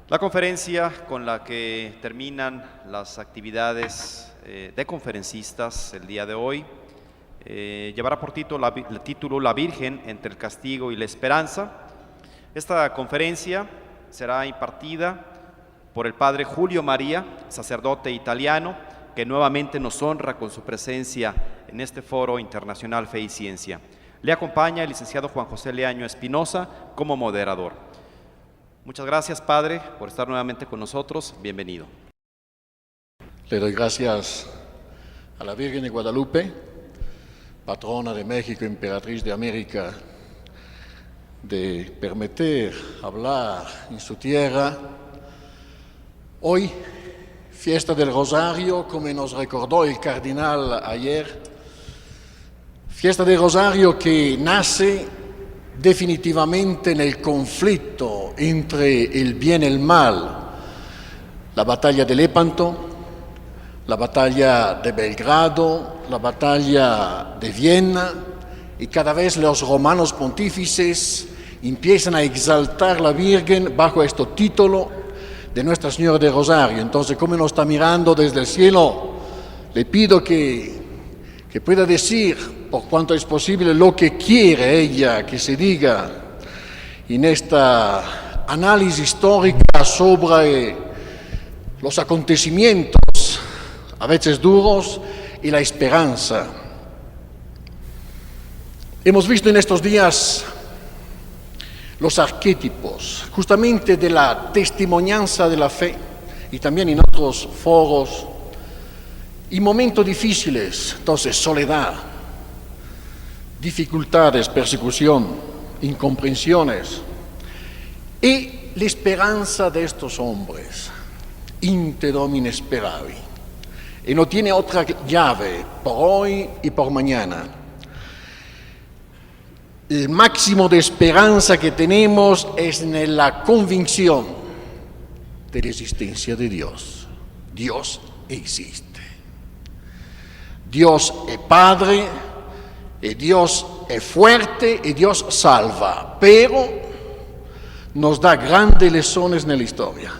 La conferencia con la que terminan las actividades de conferencistas el día de hoy llevará por título La Virgen entre el castigo y la esperanza. Esta conferencia será impartida por el padre Julio María, sacerdote italiano, que nuevamente nos honra con su presencia en este foro internacional Fe y Ciencia. Le acompaña el licenciado Juan José Leaño Espinosa como moderador. Muchas gracias, Padre, por estar nuevamente con nosotros. Bienvenido. Le doy gracias a la Virgen de Guadalupe, patrona de México, emperatriz de América, de permitir hablar en su tierra. Hoy, fiesta del Rosario, como nos recordó el cardenal ayer, fiesta del Rosario que nace definitivamente en el conflicto entre el bien y el mal, la batalla de Lepanto, la batalla de Belgrado, la batalla de Viena, y cada vez los romanos pontífices empiezan a exaltar a la Virgen bajo este título de Nuestra Señora del Rosario. Entonces, como nos está mirando desde el cielo, le pido que pueda decir, por cuanto es posible, lo que quiere ella que se diga en esta análisis histórica sobre los acontecimientos, a veces duros, y la esperanza. Hemos visto en estos días los arquetipos, justamente de la testimonianza de la fe, y también en otros foros, y momentos difíciles, entonces soledad, dificultades, persecución, incomprensiones, y la esperanza de estos hombres, inte domine speravi, y no tiene otra llave por hoy y por mañana. El máximo de esperanza que tenemos es en la convicción de la existencia de Dios. Dios existe. Dios es Padre, y Dios es fuerte, y Dios salva, pero nos da grandes lecciones en la historia.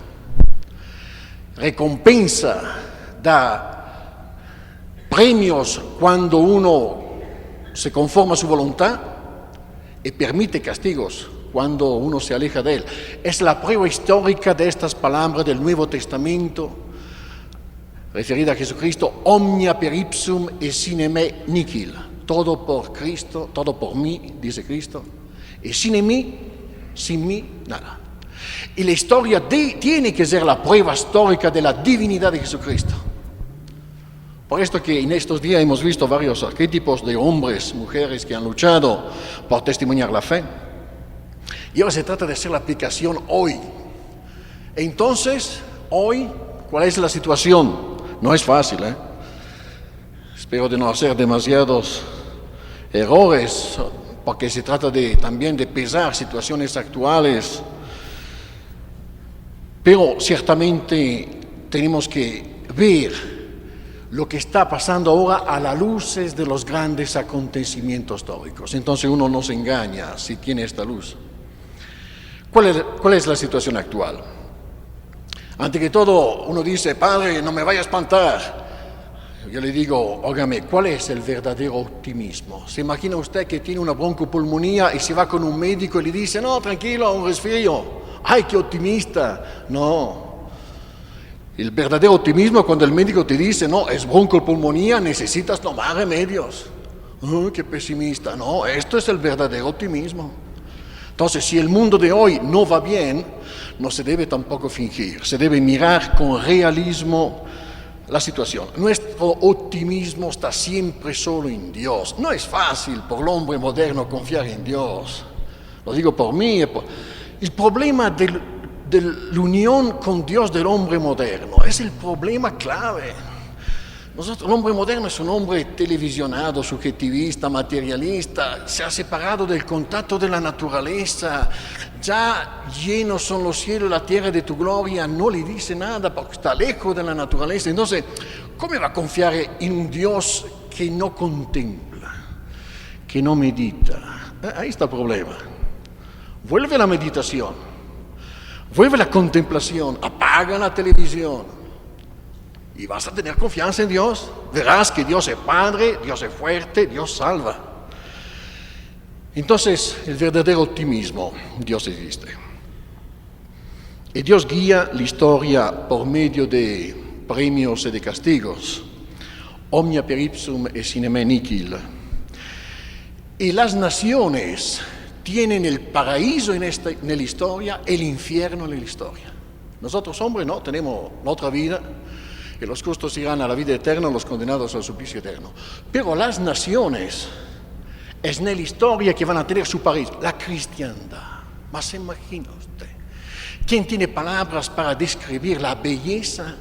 Recompensa, da premios cuando uno se conforma a su voluntad, y permite castigos cuando uno se aleja de él. Es la prueba histórica de estas palabras del Nuevo Testamento, referida a Jesucristo: omnia per ipsum et sine me nihil. Todo por Cristo, todo por mí, dice Cristo, y sin mí, nada. Y la historia tiene que ser la prueba histórica de la divinidad de Jesucristo. Por esto que en estos días hemos visto varios arquetipos de hombres, mujeres que han luchado por testimoniar la fe. Y ahora se trata de hacer la aplicación hoy. Entonces, hoy, ¿cuál es la situación? No es fácil, Espero de no hacer demasiados errores, porque se trata también de pesar situaciones actuales. Pero ciertamente tenemos que ver lo que está pasando ahora a la luz de los grandes acontecimientos históricos. Entonces uno no se engaña si tiene esta luz. ¿Cuál es la situación actual? Ante que todo, uno dice: Padre, no me vaya a espantar. Yo le digo: óigame, ¿cuál es el verdadero optimismo? ¿Se imagina usted que tiene una broncopulmonía y se va con un médico y le dice: no, tranquilo, un resfrío? ¡Ay, qué optimista! No. El verdadero optimismo es cuando el médico te dice: no, es broncopulmonía, necesitas tomar remedios. ¡Oh, qué pesimista! No, esto es el verdadero optimismo. Entonces, si el mundo de hoy no va bien, no se debe tampoco fingir, se debe mirar con realismo la situación. Nuestro optimismo está siempre solo en Dios. No es fácil por el hombre moderno confiar en Dios. Lo digo por mí. El problema de la unión con Dios del hombre moderno es el problema clave. El hombre moderno es un hombre televisionado, subjetivista, materialista, se ha separado del contacto de la naturaleza. Ya llenos son los cielos, la tierra de tu gloria, no le dice nada porque está lejos de la naturaleza. Entonces, ¿cómo va a confiar en un Dios que no contempla, que no medita? Ahí está el problema. Vuelve a la meditación. Vuelve la contemplación, apaga la televisión y vas a tener confianza en Dios. Verás que Dios es Padre, Dios es fuerte, Dios salva. Entonces, el verdadero optimismo, Dios existe. Y Dios guía la historia por medio de premios y de castigos. Omnia per ipsum et sine me nihil. Y las naciones tienen el paraíso en la historia, el infierno en la historia. Nosotros, hombres, no, tenemos otra vida, y los justos irán a la vida eterna, los condenados al suplicio eterno. Pero las naciones es en la historia que van a tener su paraíso, la cristiandad. Mas se imagina usted, ¿quién tiene palabras para describir la belleza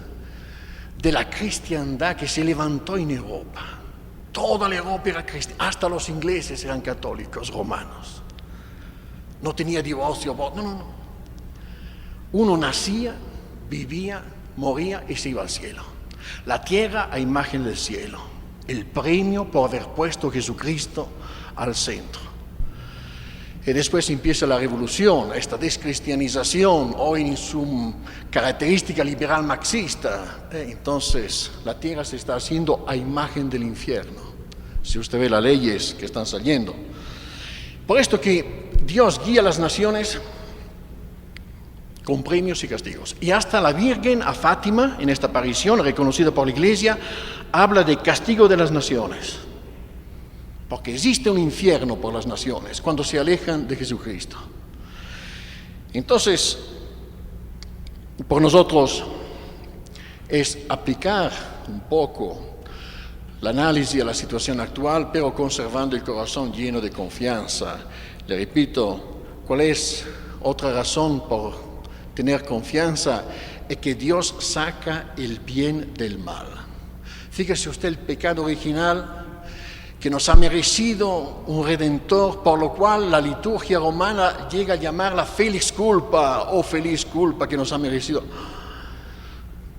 de la cristiandad que se levantó en Europa? Toda la Europa era cristiana, hasta los ingleses eran católicos romanos. No tenía divorcio, no. Uno nacía, vivía, moría y se iba al cielo. La tierra a imagen del cielo. El premio por haber puesto a Jesucristo al centro. Y después empieza la revolución, esta descristianización, hoy en su característica liberal marxista. Entonces, la tierra se está haciendo a imagen del infierno. Si usted ve las leyes que están saliendo. Por esto que Dios guía a las naciones con premios y castigos. Y hasta la Virgen a Fátima, en esta aparición reconocida por la Iglesia, habla de castigo de las naciones. Porque existe un infierno por las naciones cuando se alejan de Jesucristo. Entonces, por nosotros es aplicar un poco el análisis a la situación actual, pero conservando el corazón lleno de confianza. Le repito, ¿cuál es otra razón por tener confianza? Es que Dios saca el bien del mal. Fíjese usted el pecado original que nos ha merecido un redentor, por lo cual la liturgia romana llega a llamarla felix culpa o feliz culpa que nos ha merecido.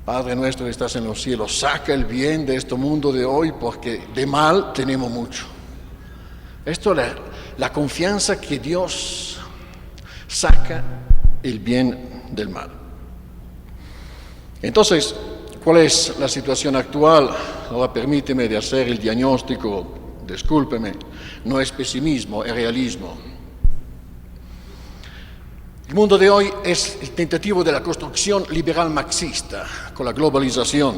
Padre nuestro que estás en los cielos, saca el bien de este mundo de hoy porque de mal tenemos mucho. Esto es la confianza que Dios saca el bien del mal. Entonces, ¿cuál es la situación actual? Ahora permíteme de hacer el diagnóstico. Discúlpeme, no es pesimismo, es realismo. El mundo de hoy es el tentativo de la construcción liberal marxista con la globalización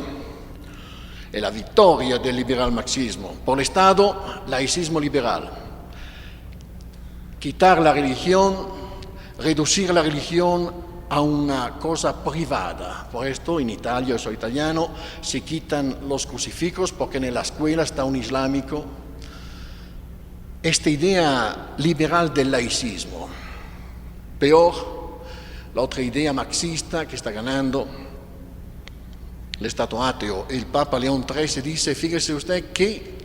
y la victoria del liberal marxismo. Por el Estado, laicismo liberal. Quitar la religión, reducir la religión a una cosa privada. Por esto, en Italia, yo soy italiano, se quitan los crucifijos porque en la escuela está un islámico. Esta idea liberal del laicismo. Peor, la otra idea marxista que está ganando, el Estado ateo. El Papa León XIII dice, fíjese usted que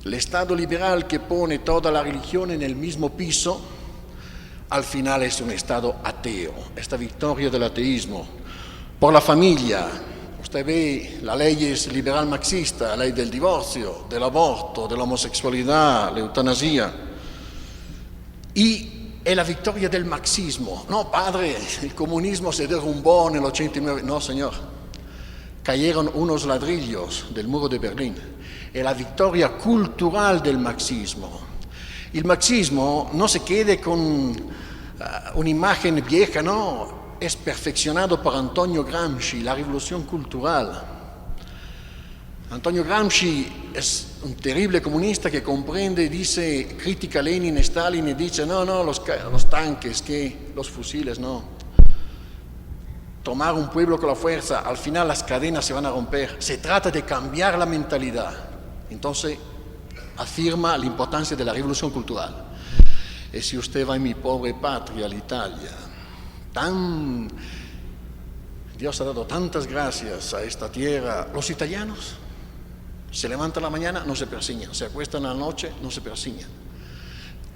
el Estado liberal que pone toda la religión en el mismo piso, al final es un Estado ateo. Esta victoria del ateísmo. Por la familia. Usted ve la ley es liberal marxista, la ley del divorcio, del aborto, de la homosexualidad, la eutanasia. Y es la victoria del marxismo. No, padre, el comunismo se derrumbó en el 89. No, señor. Cayeron unos ladrillos del muro de Berlín. Es la victoria cultural del marxismo. El marxismo no se quede con una imagen vieja, no. Es perfeccionado por Antonio Gramsci, la revolución cultural. Antonio Gramsci es un terrible comunista que comprende, dice, critica a Lenin, Stalin y dice, no, los tanques, que los fusiles, no. Tomar un pueblo con la fuerza, al final las cadenas se van a romper. Se trata de cambiar la mentalidad. Entonces, afirma la importancia de la revolución cultural. Y si usted va en mi pobre patria, la Italia, Dios ha dado tantas gracias a esta tierra. Los italianos se levantan a la mañana, no se persignan, se acuestan a la noche, no se persignan.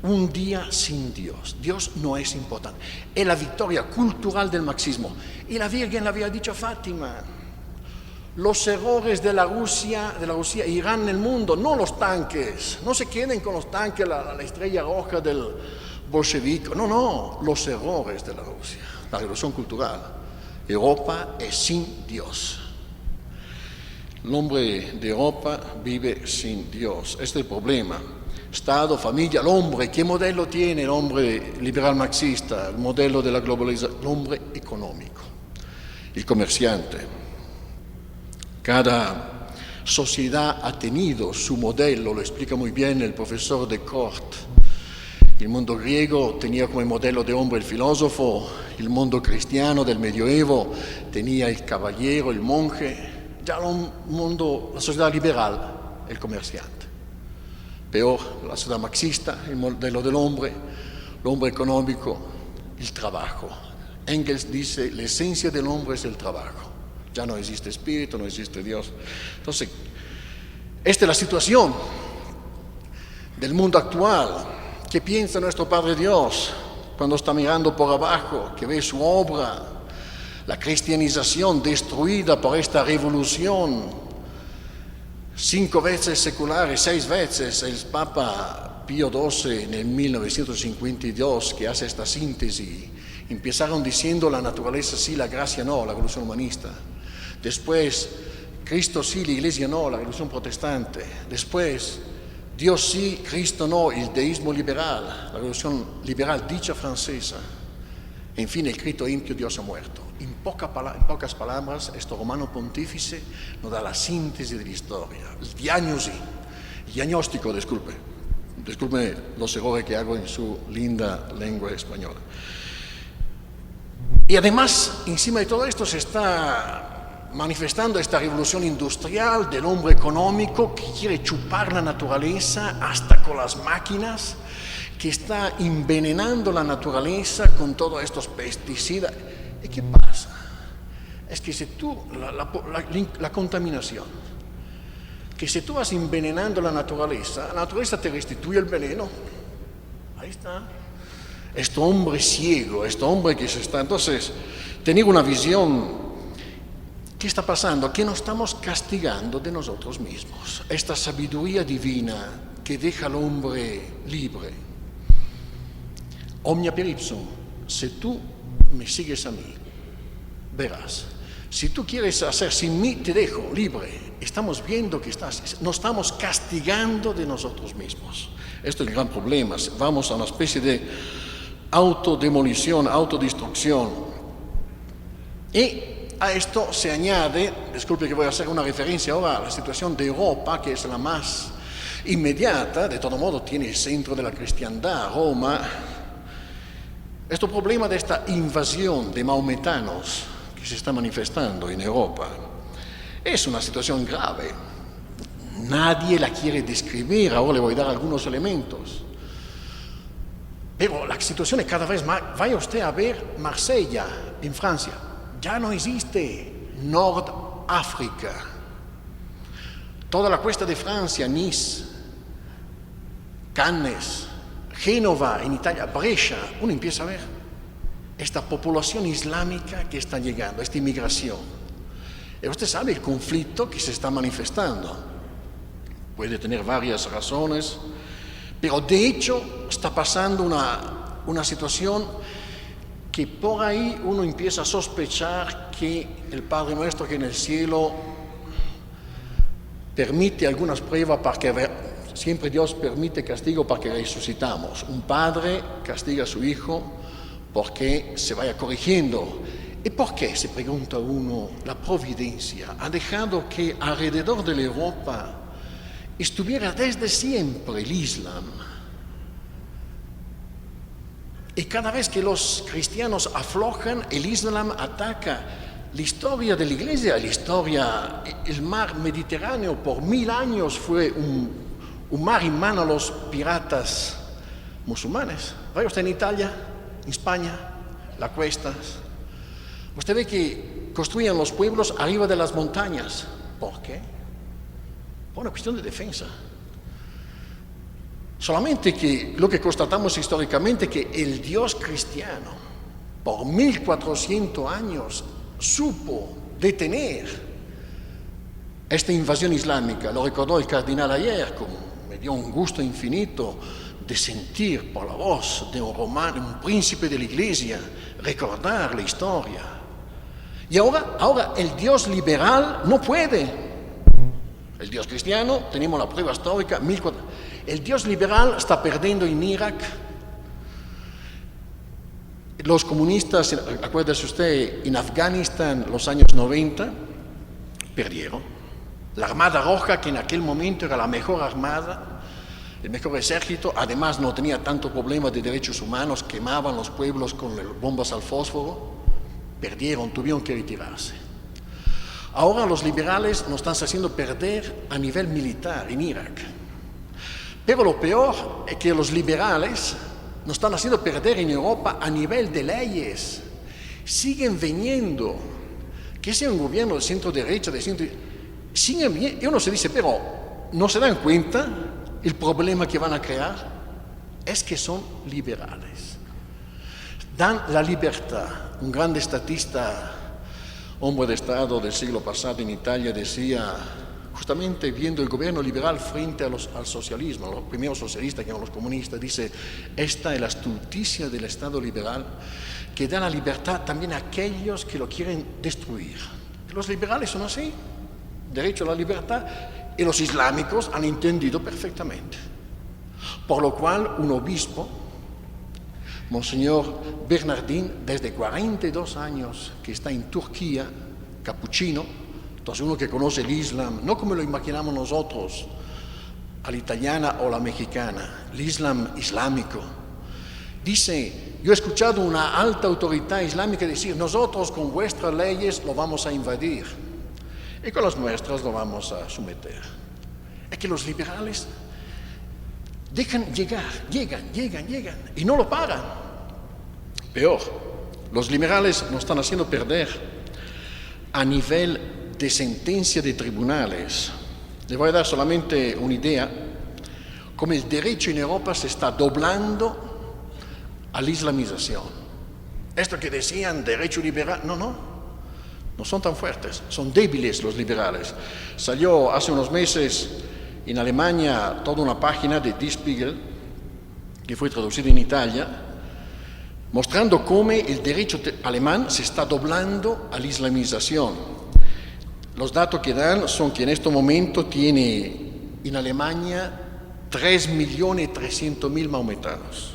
Un día sin Dios. Dios no es importante. Es la victoria cultural del marxismo. Y la Virgen le había dicho a Fátima, los errores de la Rusia irán en el mundo, no los tanques. No se queden con los tanques, la estrella roja del bolchevique. No, los errores de la Rusia. la revolución cultural. Europa es sin Dios. El hombre de Europa vive sin Dios. Este es el problema. Estado, familia, el hombre. ¿Qué modelo tiene el hombre liberal marxista? El modelo de la globalización. El hombre económico, el comerciante. Cada sociedad ha tenido su modelo, lo explica muy bien el profesor Descartes. El mundo griego tenía como modelo de hombre el filósofo, el mundo cristiano del medioevo tenía el caballero, el monje, ya la sociedad liberal, el comerciante. Peor, la sociedad marxista, el modelo del hombre, el hombre económico, el trabajo. Engels dice, la esencia del hombre es el trabajo. Ya no existe espíritu, no existe Dios. Entonces, esta es la situación del mundo actual. ¿Qué piensa nuestro Padre Dios cuando está mirando por abajo, que ve su obra, la cristianización destruida por esta revolución? 5 veces seculares, 6 veces el Papa Pío XII en el 1952, que hace esta síntesis. Empezaron diciendo la naturaleza sí, la gracia no, la revolución humanista. Después, Cristo sí, la iglesia no, la revolución protestante. Después, Dios sí, Cristo no, el deísmo liberal, la revolución liberal dicha francesa. En fin, el Cristo impio, Dios ha muerto. En pocas palabras, este romano pontífice nos da la síntesis de la historia, el diagnóstico, disculpe los errores que hago en su linda lengua española. Y además, encima de todo esto se está manifestando esta revolución industrial del hombre económico que quiere chupar la naturaleza hasta con las máquinas, que está envenenando la naturaleza con todos estos pesticidas. ¿Y qué pasa? Es que si tú, la contaminación, que si tú vas envenenando la naturaleza te restituye el veneno. Ahí está. Este hombre ciego, este hombre que se está... Entonces, tener una visión. ¿Qué está pasando? Que nos estamos castigando de nosotros mismos. Esta sabiduría divina que deja al hombre libre. Omnia per ipsum. Si tú me sigues a mí, verás. Si tú quieres hacer sin mí, te dejo libre. Estamos viendo que nos estamos castigando de nosotros mismos. Esto es el gran problema. Vamos a una especie de autodemolición, autodestrucción. Y a esto se añade, disculpe que voy a hacer una referencia ahora a la situación de Europa, que es la más inmediata, de todo modo tiene el centro de la cristiandad, Roma. Este problema de esta invasión de maometanos que se está manifestando en Europa es una situación grave. Nadie la quiere describir, ahora le voy a dar algunos elementos. Pero la situación es cada vez más. Vaya usted a ver Marsella, en Francia. Ya no existe Nord-África. Toda la costa de Francia, Nice, Cannes, Génova, en Italia, Brescia, uno empieza a ver esta población islámica que está llegando, esta inmigración. Y usted sabe el conflicto que se está manifestando. Puede tener varias razones, pero de hecho está pasando una situación que por ahí uno empieza a sospechar que el Padre Nuestro que en el cielo permite algunas pruebas para que siempre Dios permite castigo para que resucitamos. Un padre castiga a su hijo porque se vaya corrigiendo. ¿Y por qué? Se pregunta uno. La providencia ha dejado que alrededor de la Europa estuviera desde siempre el Islam. Y cada vez que los cristianos aflojan, el Islam ataca. La historia de la Iglesia, el mar Mediterráneo por 1000 años fue un mar en mano a los piratas musulmanes. Vaya usted en Italia, en España, las cuestas. Usted ve que construían los pueblos arriba de las montañas. ¿Por qué? Por una cuestión de defensa. Solamente que lo que constatamos históricamente que el Dios cristiano por 1400 años supo detener esta invasión islámica. Lo recordó el cardenal ayer, me dio un gusto infinito de sentir por la voz de un romano, un príncipe de la iglesia, recordar la historia. Y ahora el Dios liberal no puede. El Dios cristiano, tenemos la prueba histórica, 1400. El Dios liberal está perdiendo en Irak. Los comunistas, acuérdese usted, en Afganistán, los años 90, perdieron. La Armada Roja, que en aquel momento era la mejor armada, el mejor ejército, además no tenía tanto problema de derechos humanos, quemaban los pueblos con bombas al fósforo, perdieron, tuvieron que retirarse. Ahora los liberales nos están haciendo perder a nivel militar en Irak. Pero lo peor es que los liberales nos están haciendo perder en Europa a nivel de leyes. Siguen viniendo, que sea un gobierno de centro derecha, siguen viniendo, y uno se dice, pero ¿no se dan cuenta el problema que van a crear? Es que son liberales. Dan la libertad. Un gran estatista, hombre de Estado del siglo pasado en Italia, decía, justamente viendo el gobierno liberal frente al socialismo, los primeros socialistas que eran los comunistas, dice, esta es la astucia del Estado liberal que da la libertad también a aquellos que lo quieren destruir. Los liberales son así, derecho a la libertad, y los islámicos han entendido perfectamente. Por lo cual un obispo, Monseñor Bernardín, desde 42 años que está en Turquía, capuchino, entonces uno que conoce el Islam, no como lo imaginamos nosotros, a la italiana o la mexicana, el Islam islámico. Dice, yo he escuchado una alta autoridad islámica decir, nosotros con vuestras leyes lo vamos a invadir y con las nuestras lo vamos a someter. Es que los liberales dejan llegan y no lo paran. Peor, los liberales nos están haciendo perder a nivel de sentencia de tribunales. Le voy a dar solamente una idea, como el derecho en Europa se está doblando a la islamización. Esto que decían derecho liberal, no son tan fuertes, son débiles los liberales. Salió hace unos meses en Alemania toda una página de Die Spiegel, que fue traducida en Italia, mostrando cómo el derecho alemán se está doblando a la islamización. Los datos que dan son que en este momento tiene en Alemania 3.300.000 maometanos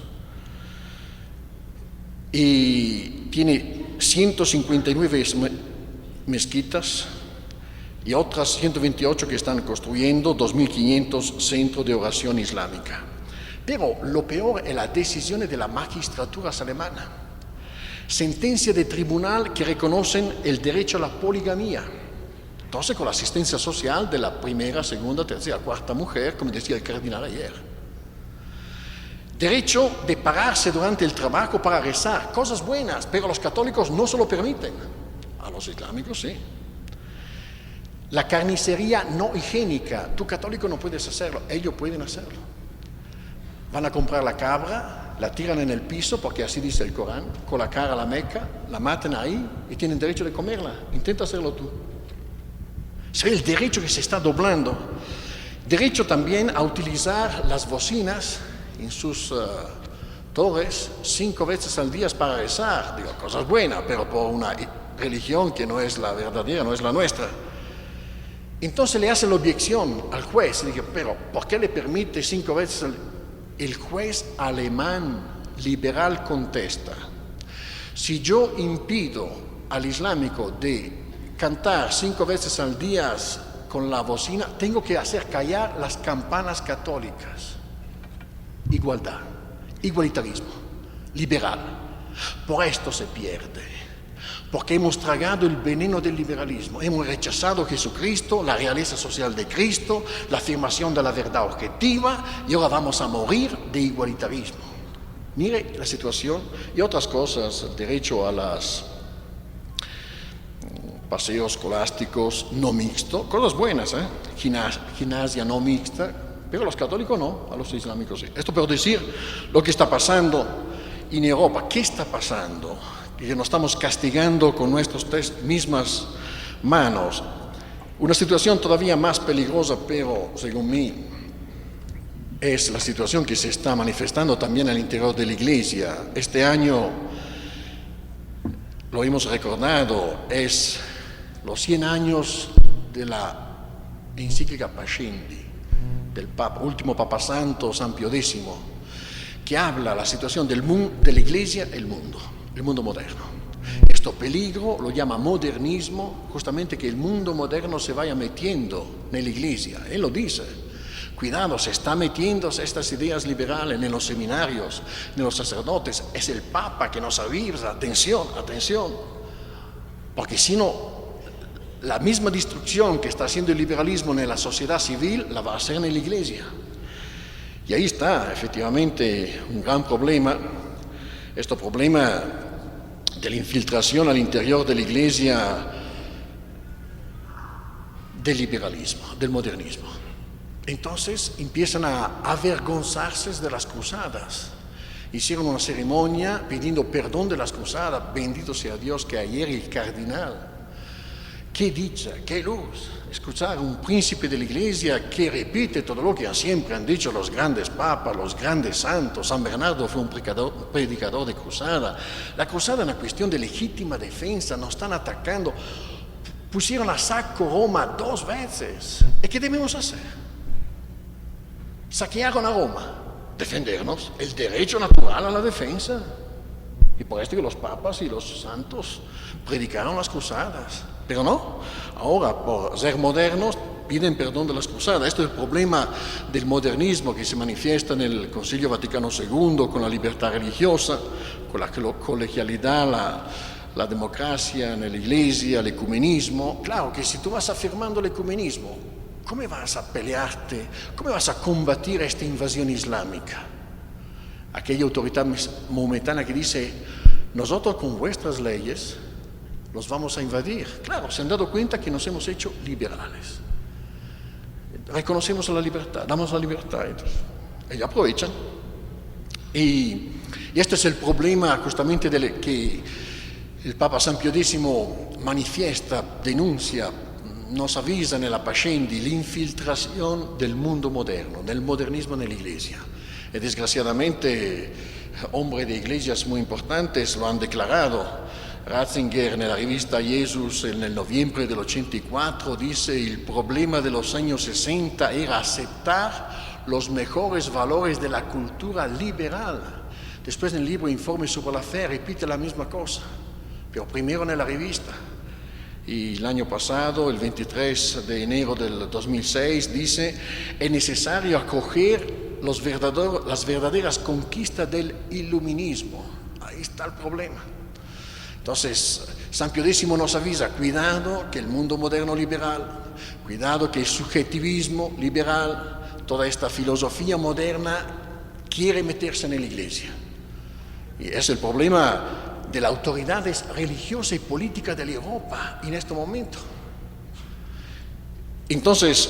y tiene 159 mezquitas y otras 128 que están construyendo, 2.500 centros de oración islámica. Pero lo peor es la decisión de la magistratura alemana. Sentencia de tribunal que reconocen el derecho a la poligamía. Entonces, con la asistencia social de la primera, segunda, tercera, cuarta mujer, como decía el cardenal ayer. Derecho de pararse durante el trabajo para rezar, cosas buenas, pero los católicos no se lo permiten. A los islámicos sí. La carnicería no higiénica, tú católico no puedes hacerlo, ellos pueden hacerlo. Van a comprar la cabra, la tiran en el piso, porque así dice el Corán, con la cara a la Meca, la matan ahí y tienen derecho de comerla. Intenta hacerlo tú. Es el derecho que se está doblando. Derecho también a utilizar las bocinas en sus torres 5 veces al día para rezar. Digo, cosas buenas, pero por una religión que no es la verdadera, no es la nuestra. Entonces le hacen la objeción al juez. Digo, pero ¿por qué le permite 5 veces al día? El juez alemán liberal contesta, si yo impido al islámico de cantar 5 veces al día con la bocina, tengo que hacer callar las campanas católicas. Igualdad, igualitarismo, liberal. Por esto se pierde, porque hemos tragado el veneno del liberalismo, hemos rechazado a Jesucristo, la realeza social de Cristo, la afirmación de la verdad objetiva, y ahora vamos a morir de igualitarismo. Mire la situación y otras cosas, el derecho a los paseos escolásticos no mixtos, cosas buenas, gimnasia no mixta, pero a los católicos no, a los islámicos sí. Esto por decir lo que está pasando en Europa. ¿Qué está pasando? Que nos estamos castigando con nuestras mismas manos. Una situación todavía más peligrosa, pero según mí, es la situación que se está manifestando también al interior de la Iglesia. Este año lo hemos recordado, es los 100 años de la encíclica Pascendi, del último Papa Santo, San Pío X, que habla de la situación de la Iglesia e il mondo moderno. Questo peligro lo llama modernismo, justamente que el mundo moderno se vaya metiendo en la Iglesia. Él lo dice. Cuidado, se está metiendo estas ideas liberales en los seminarios, en los sacerdotes. Es el Papa que nos avisa, atención, porque si no, la misma destrucción que está haciendo el liberalismo en la sociedad civil la va a hacer en la Iglesia. Y ahí está, efectivamente, un gran problema, este problema de la infiltración al interior de la Iglesia del liberalismo, del modernismo. Entonces empiezan a avergonzarse de las cruzadas. Hicieron una ceremonia pidiendo perdón de las cruzadas. Bendito sea Dios que ayer el cardenal, qué dicha, qué luz, escuchar a un príncipe de la Iglesia que repite todo lo que siempre han dicho los grandes papas, los grandes santos. San Bernardo fue un predicador de cruzada. La cruzada es una cuestión de legítima defensa, nos están atacando. Pusieron a saco Roma 2 veces. ¿Y qué debemos hacer? Saquearon a Roma, defendernos, el derecho natural a la defensa. Y por esto que los papas y los santos predicaron las cruzadas. Pero no, ahora por ser modernos piden perdón de las cruzadas. Esto es el problema del modernismo que se manifiesta en el Concilio Vaticano II, con la libertad religiosa, con la colegialidad, la democracia en la Iglesia, el ecumenismo. Claro que si tú vas afirmando el ecumenismo, ¿cómo vas a pelearte? ¿Cómo vas a combatir esta invasión islámica? Aquella autoridad maometana que dice, nosotros con vuestras leyes los vamos a invadir. Claro, se han dado cuenta que nos hemos hecho liberales. Reconocemos la libertad, damos la libertad. Entonces, ellos aprovechan. Y este es el problema justamente que el Papa San Pío X manifiesta, denuncia, nos avisa en la Pascendi, l'infiltración del mundo moderno, del modernismo en la Iglesia. Y desgraciadamente, hombres de iglesias muy importantes lo han declarado. Ratzinger en la revista Jesus en el noviembre del 84 dice: el problema de los años 60 era aceptar los mejores valores de la cultura liberal. Después en el libro Informe sobre la Fe repite la misma cosa, pero primero en la revista. Y el año pasado, el 23 de enero del 2006, dice: es necesario acoger las verdaderas conquistas del iluminismo. Ahí está el problema. Entonces, San Pío X nos avisa, cuidado que el mundo moderno liberal, cuidado que el subjetivismo liberal, toda esta filosofía moderna quiere meterse en la Iglesia. Y es el problema de las autoridades religiosas y políticas de Europa en este momento. Entonces,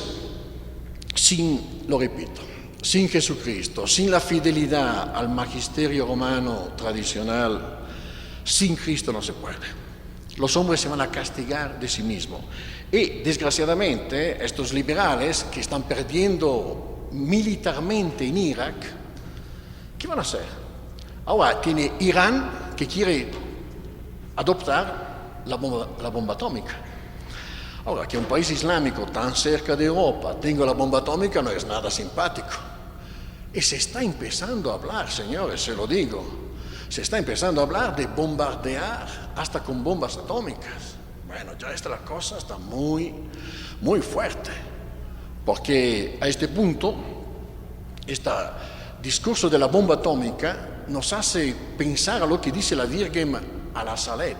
lo repito, sin Jesucristo, sin la fidelidad al magisterio romano tradicional, sin Cristo no se puede. Los hombres se van a castigar de sí mismos. Y desgraciadamente estos liberales que están perdiendo militarmente en Irak, ¿qué van a hacer? Ahora tiene Irán que quiere adoptar la bomba atómica. Ahora que un país islámico tan cerca de Europa tenga la bomba atómica no es nada simpático. Y se está empezando a hablar, señores, se lo digo. Se está empezando a hablar de bombardear hasta con bombas atómicas. Bueno, ya la cosa está muy, muy fuerte. Porque a este punto, este discurso de la bomba atómica nos hace pensar a lo que dice la Virgen a la Salet,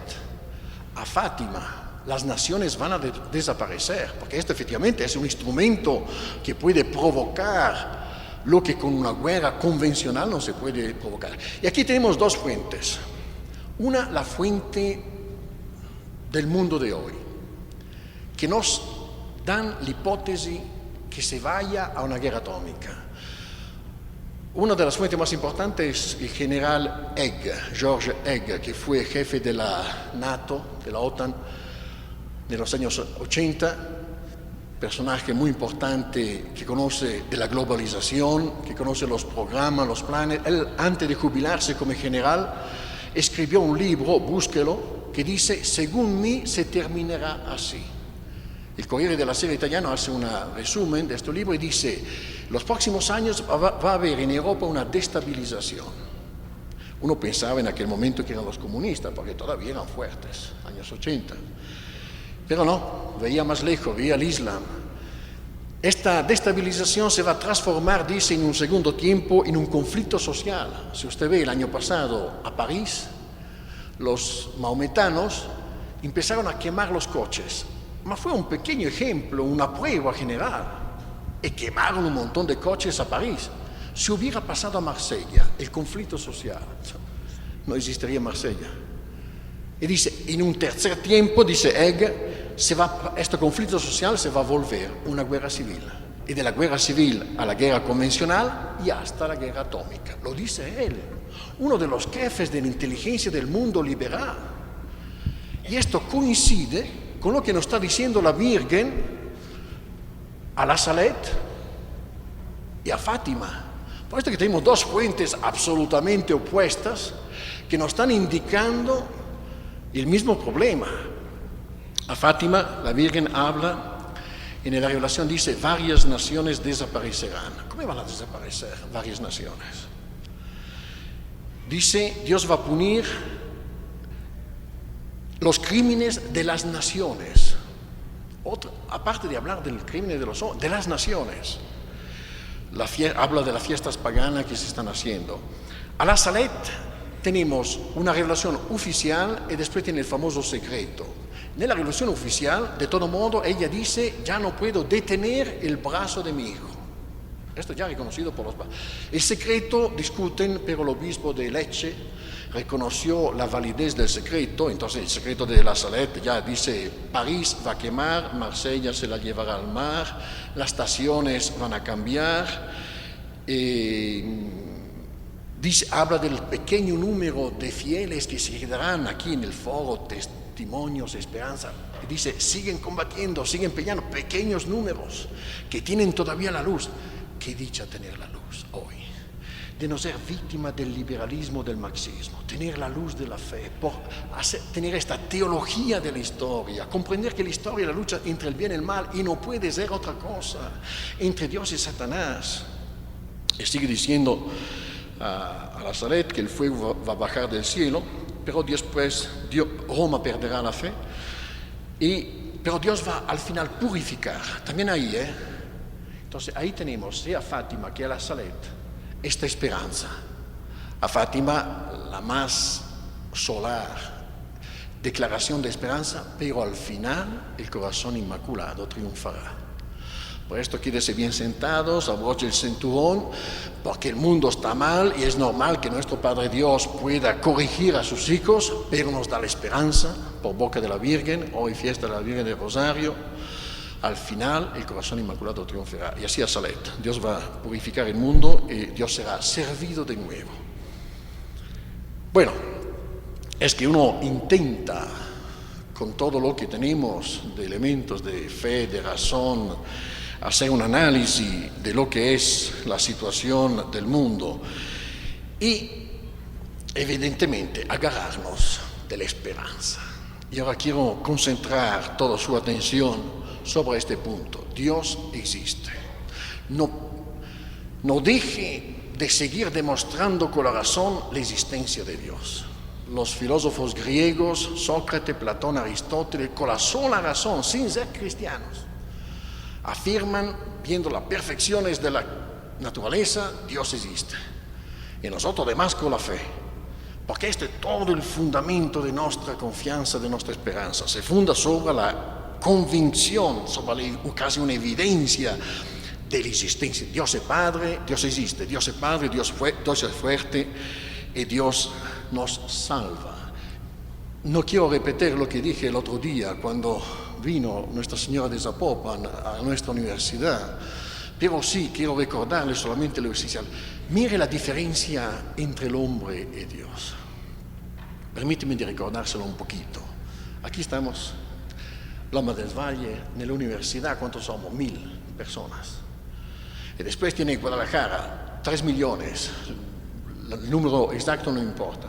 a Fátima. Las naciones van a desaparecer, porque este efectivamente es un instrumento que puede provocar lo que con una guerra convencional no se puede provocar. Y aquí tenemos 2 fuentes. Una, la fuente del mundo de hoy, que nos dan la hipótesis que se vaya a una guerra atómica. Una de las fuentes más importantes es el general Egg, George Egg, que fue jefe de la NATO, de la OTAN, en los años 80, personaje muy importante que conoce de la globalización, que conoce los programas, los planes. Él, antes de jubilarse como general, escribió un libro, búsquelo, que dice, según mí se terminará así. El Corriere della Sera italiano hace un resumen de este libro y dice, los próximos años va a haber en Europa una destabilización. Uno pensaba en aquel momento que eran los comunistas, porque todavía eran fuertes, años 80. Pero no, veía más lejos, veía el Islam. Esta destabilización se va a transformar, dice, en un segundo tiempo en un conflicto social. Si usted ve el año pasado a París, los maometanos empezaron a quemar los coches. Ma fue un pequeño ejemplo, una prueba general. Y quemaron un montón de coches a París. Si hubiera pasado a Marsella, el conflicto social, no existiría Marsella. Y dice, en un tercer tiempo, dice Egg, este conflicto social se va a volver una guerra civil. Y de la guerra civil a la guerra convencional y hasta la guerra atómica. Lo dice él, uno de los jefes de la inteligencia del mundo liberal. Y esto coincide con lo que nos está diciendo la Virgen a la Salette y a Fátima. Por esto que tenemos dos fuentes absolutamente opuestas que nos están indicando el mismo problema. A Fátima, la Virgen habla, en la revelación dice, varias naciones desaparecerán. ¿Cómo van a desaparecer varias naciones? Dice, Dios va a punir los crímenes de las naciones. Aparte de hablar del crimen de las naciones. Habla de las fiestas paganas que se están haciendo. A la Salette tenemos una revelación oficial y después tiene el famoso secreto. En la revelación oficial, de todo modo, ella dice, ya no puedo detener el brazo de mi hijo. Esto ya reconocido por los padres. El secreto discuten, pero el obispo de Lecce reconoció la validez del secreto. Entonces el secreto de la Salette ya dice, París va a quemar, Marsella se la llevará al mar, las estaciones van a cambiar. Habla del pequeño número de fieles que se quedarán aquí en el foro, testimonios, esperanza. Dice, siguen combatiendo, siguen peleando, pequeños números que tienen todavía la luz. Qué dicha tener la luz hoy, de no ser víctima del liberalismo, del marxismo, tener la luz de la fe, tener esta teología de la historia, comprender que la historia es la lucha entre el bien y el mal y no puede ser otra cosa, entre Dios y Satanás. Y sigue diciendo a la Salette que el fuego va a bajar del cielo, pero después Roma perderá la fe, pero Dios va al final purificar, también ahí, Entonces ahí tenemos, sea a Fátima que a la Salette, esta esperanza. A Fátima la más solar declaración de esperanza, pero al final el corazón inmaculado triunfará. Por esto quédese bien sentados, abroche el cinturón, porque el mundo está mal y es normal que nuestro Padre Dios pueda corregir a sus hijos, pero nos da la esperanza por boca de la Virgen, hoy fiesta de la Virgen del Rosario. Al final el corazón inmaculado triunfará. Y así a Salette, Dios va a purificar el mundo y Dios será servido de nuevo. Bueno, es que uno intenta, con todo lo que tenemos de elementos de fe, de razón, hacer un análisis de lo que es la situación del mundo y evidentemente agarrarnos de la esperanza. Y ahora quiero concentrar toda su atención sobre este punto. Dios existe. No deje de seguir demostrando con la razón la existencia de Dios. Los filósofos griegos, Sócrates, Platón, Aristóteles, con la sola razón, sin ser cristianos, afirman, viendo las perfecciones de la naturaleza, Dios existe. Y nosotros además con la fe. Porque este es todo el fundamento de nuestra confianza, de nuestra esperanza. Se funda sobre la convicción, sobre casi una evidencia de la existencia. Dios es Padre, Dios existe. Dios es Padre, Dios es fuerte y Dios nos salva. No quiero repetir lo que dije el otro día cuando vino Nuestra Señora de Zapopan a nuestra universidad, pero sí quiero recordarle solamente lo esencial. Mire la diferencia entre el hombre y Dios. Permíteme de recordárselo un poquito. Aquí estamos, Loma del Valle, en la universidad, ¿cuántos somos? 1000 personas. Y después tiene Guadalajara, 3 millones. El número exacto no importa.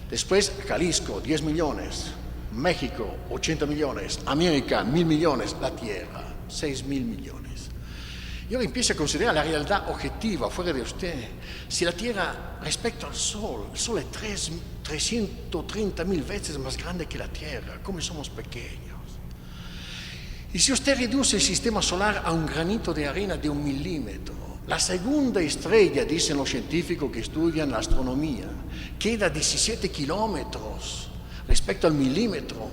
Después Jalisco, 10 millones. México 80 millones, América 1.000 millones, la Tierra 6.000 millones. Y ahora empieza a considerar la realidad objetiva fuera de usted. Si la Tierra respecto al Sol, el Sol es 330.000 veces más grande que la Tierra, ¿cómo somos pequeños? Y si usted reduce el sistema solar a un granito de arena de 1 milímetro, la segunda estrella, dicen los científicos que estudian la astronomía, queda 17 kilómetros respecto al milímetro.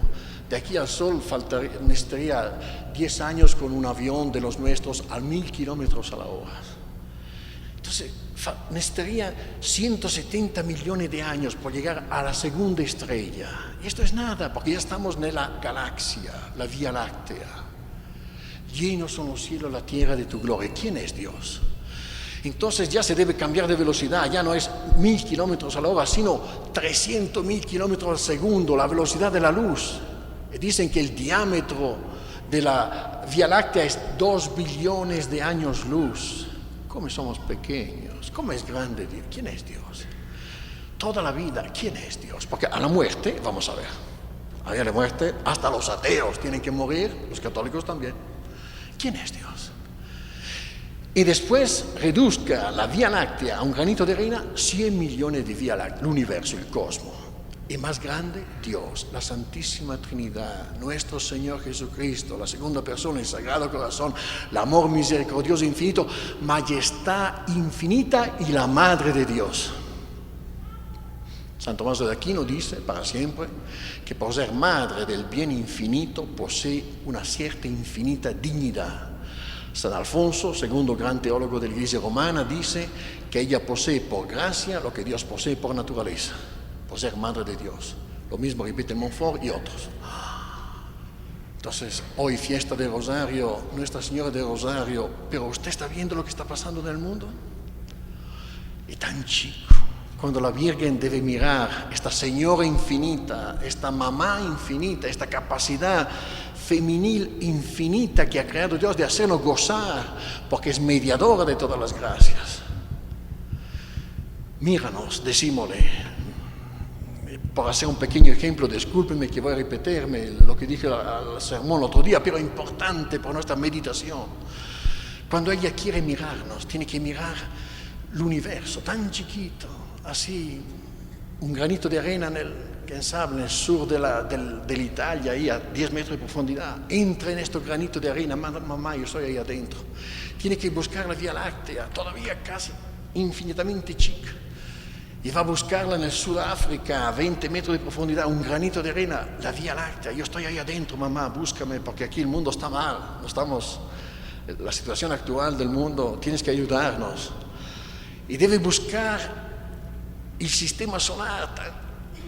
De aquí al Sol necesitaría 10 años con un avión de los nuestros a 1.000 kilómetros a la hora. Entonces, necesitaría 170 millones de años por llegar a la segunda estrella. Y esto es nada, porque ya estamos en la galaxia, la Vía Láctea. Llenos son los cielos, la tierra de tu gloria. ¿Quién es Dios? Entonces ya se debe cambiar de velocidad, ya no es 1.000 kilómetros a la hora, sino 300.000 kilómetros al segundo, la velocidad de la luz. Dicen que el diámetro de la Vía Láctea es 2 billones de años luz. ¿Cómo somos pequeños? ¿Cómo es grande Dios? ¿Quién es Dios? Toda la vida, ¿quién es Dios? Porque a la muerte, vamos a ver, a la muerte, hasta los ateos tienen que morir, los católicos también. ¿Quién es Dios? Y después reduzca la Vía Láctea a un granito de arena, 100 millones de Vía Láctea, el universo, el cosmos. Y más grande, Dios, la Santísima Trinidad, nuestro Señor Jesucristo, la segunda persona, el Sagrado Corazón, el amor misericordioso infinito, majestad infinita y la Madre de Dios. San Tomás de Aquino dice, para siempre, que por ser madre del bien infinito posee una cierta infinita dignidad. San Alfonso, segundo gran teólogo de la Iglesia romana, dice que ella posee por gracia lo que Dios posee por naturaleza, por ser madre de Dios. Lo mismo repite Montfort y otros. Entonces, hoy fiesta de Rosario, Nuestra Señora de Rosario, pero usted está viendo lo que está pasando en el mundo. Y tan chico, cuando la Virgen debe mirar esta Señora infinita, esta mamá infinita, esta capacidad femenil infinita que ha creado Dios de hacernos gozar, porque es mediadora de todas las gracias. Míranos, decímosle, por hacer un pequeño ejemplo, discúlpenme que voy a repetirme lo que dije al sermón el otro día, pero importante por nuestra meditación. Cuando ella quiere mirarnos, tiene que mirar el universo tan chiquito, así, un granito de arena quién sabe, en el sur de Italia, ahí a 10 metros de profundidad. Entra en este granito de arena, mamá, yo estoy ahí adentro. Tiene que buscar la Vía Láctea, todavía casi infinitamente chica. Y va a buscarla en el Sudáfrica, a 20 metros de profundidad, un granito de arena, la Vía Láctea. Yo estoy ahí adentro, mamá, búscame, porque aquí el mundo está mal. No estamos, la situación actual del mundo, tienes que ayudarnos. Y debe buscar el sistema solar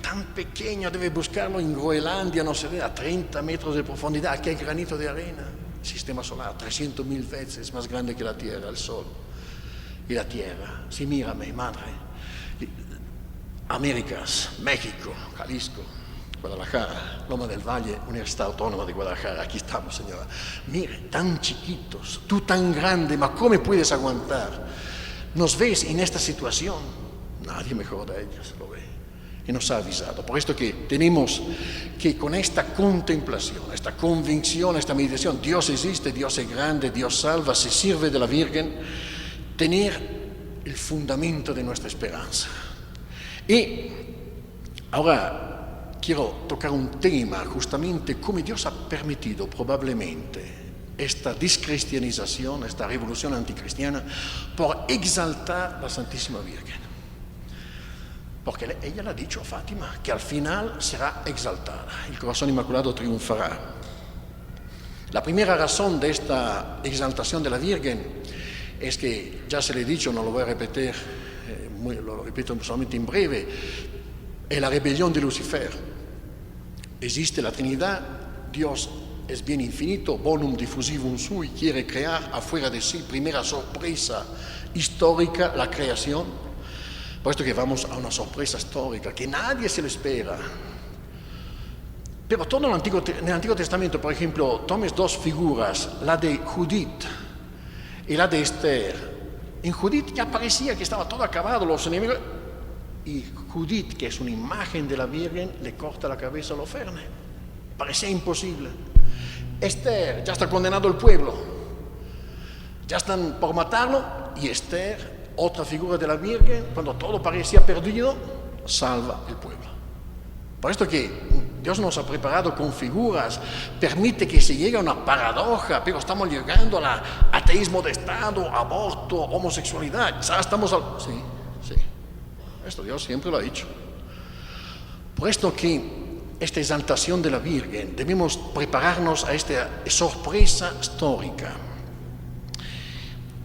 tan pequeño, debe buscarlo en Groenlandia, no sé, a 30 metros de profundidad, aquí hay granito de arena. El sistema solar, 300.000 veces más grande que la Tierra, el Sol. Y la Tierra, sí, mírame, madre. Américas, México, Jalisco, Guadalajara, Loma del Valle, Universidad Autónoma de Guadalajara, aquí estamos, señora. Mire, tan chiquitos, tú tan grande, ma ¿cómo puedes aguantar? ¿Nos ves en esta situación? Nadie mejor de ellos lo ve y nos ha avisado. Por esto que tenemos que con esta contemplación, esta convicción, esta meditación, Dios existe, Dios es grande, Dios salva, se sirve de la Virgen, tener el fundamento de nuestra esperanza. Y ahora quiero tocar un tema, justamente cómo Dios ha permitido probablemente esta descristianización, esta revolución anticristiana, por exaltar la Santísima Virgen. Porque ella le ha dicho a Fátima que al final será exaltada, el corazón inmaculado triunfará. La primera razón de esta exaltación de la Virgen es que, ya se le he dicho, no lo voy a repetir, lo repito solamente en breve, es la rebelión de Lucifer. Existe la Trinidad, Dios es bien infinito, bonum diffusivum sui, quiere crear afuera de sí, primera sorpresa histórica, la creación. Por esto que vamos a una sorpresa histórica que nadie se lo espera. Pero todo en el Antiguo Testamento, por ejemplo, tomes dos figuras, la de Judith y la de Esther. En Judith ya parecía que estaba todo acabado, los enemigos, y Judith, que es una imagen de la Virgen, le corta la cabeza a Holofernes. parecía imposible. Esther, ya está condenado el pueblo, ya están por matarlo, y Esther, otra figura de la Virgen, cuando todo parecía perdido, salva el pueblo. Por esto que Dios nos ha preparado con figuras, permite que se llegue a una paradoja, pero estamos llegando al ateísmo de Estado, aborto, homosexualidad, ya estamos al... Sí, esto Dios siempre lo ha dicho. Por esto que esta exaltación de la Virgen, debemos prepararnos a esta sorpresa histórica.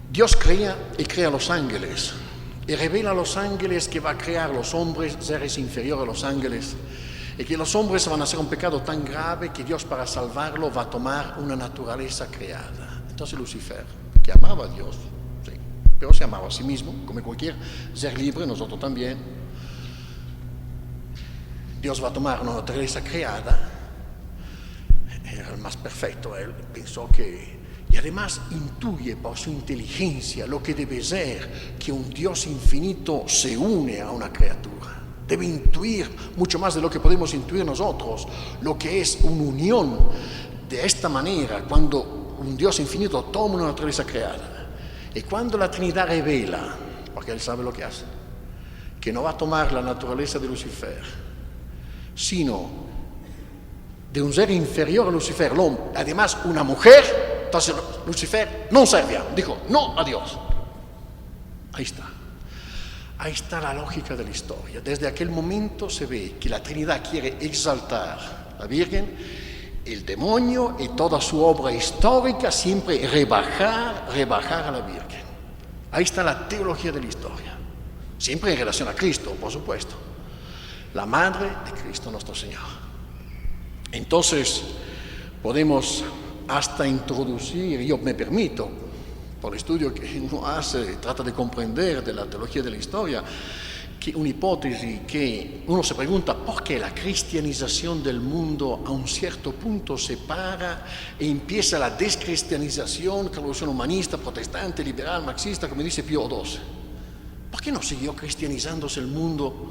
Dios crea y crea los ángeles, y revela a los ángeles que va a crear los hombres, seres inferiores a los ángeles, y que los hombres van a hacer un pecado tan grave que Dios, para salvarlo, va a tomar una naturaleza creada. Entonces Lucifer, que amaba a Dios, sí, pero se amaba a sí mismo, como cualquier ser libre, nosotros también. Dios va a tomar una naturaleza creada, era el más perfecto, él pensó que, y además intuye por su inteligencia lo que debe ser que un Dios infinito se une a una criatura. Debe intuir mucho más de lo que podemos intuir nosotros, lo que es una unión de esta manera, cuando un Dios infinito toma una naturaleza creada. Y cuando la Trinidad revela, porque él sabe lo que hace, que no va a tomar la naturaleza de Lucifer, sino de un ser inferior a Lucifer, además una mujer, entonces Lucifer no servía, dijo no a Dios. Ahí está la lógica de la historia. Desde aquel momento se ve que la Trinidad quiere exaltar a la Virgen, el demonio y toda su obra histórica siempre rebajar a la Virgen. Ahí está la teología de la historia, siempre en relación a Cristo, por supuesto, la madre de Cristo nuestro Señor. Entonces podemos hasta introducir, yo me permito, por el estudio que uno hace, trata de comprender de la teología de la historia, que una hipótesis que uno se pregunta por qué la cristianización del mundo a un cierto punto se para e empieza la descristianización, revolución humanista, protestante, liberal, marxista, como dice Pío XII. ¿Por qué no siguió cristianizándose el mundo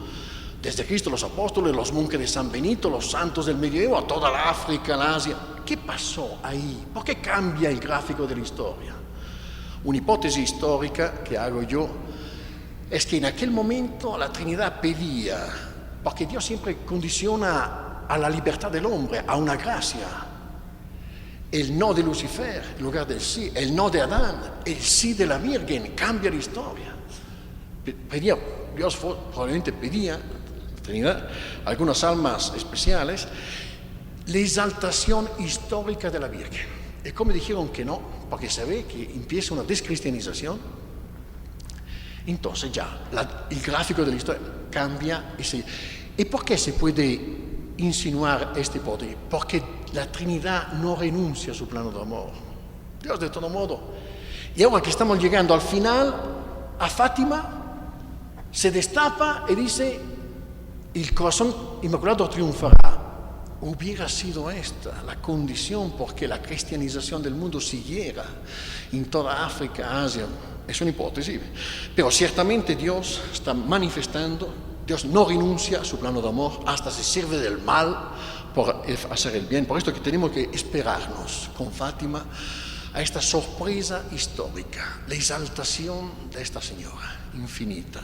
desde Cristo, los apóstoles, los monjes de San Benito, los santos del medioevo, a toda la África, la Asia? ¿Qué pasó ahí? ¿Por qué cambia el gráfico de la historia? Una hipótesis histórica que hago yo es que en aquel momento la Trinidad pedía, porque Dios siempre condiciona a la libertad del hombre, a una gracia, el no de Lucifer en lugar del sí, el no de Adán, el sí de la Virgen, cambia la historia. Dios probablemente pedía, la Trinidad, algunas almas especiales, la exaltación histórica de la Virgen. Y como dijeron que no, porque se ve que empieza una descristianización, entonces ya el gráfico de la historia cambia. ¿Y por qué se puede insinuar esta hipótesis? Porque la Trinidad no renuncia a su plano de amor. Dios de todo modo. Y ahora que estamos llegando al final, a Fátima se destapa y dice, el corazón inmaculado triunfará. Hubiera sido esta la condición porque la cristianización del mundo siguiera en toda África, Asia. Es una hipótesis, pero ciertamente Dios está manifestando, Dios no renuncia a su plano de amor, hasta se sirve del mal por hacer el bien. Por esto que tenemos que esperarnos con Fátima a esta sorpresa histórica, la exaltación de esta señora infinita.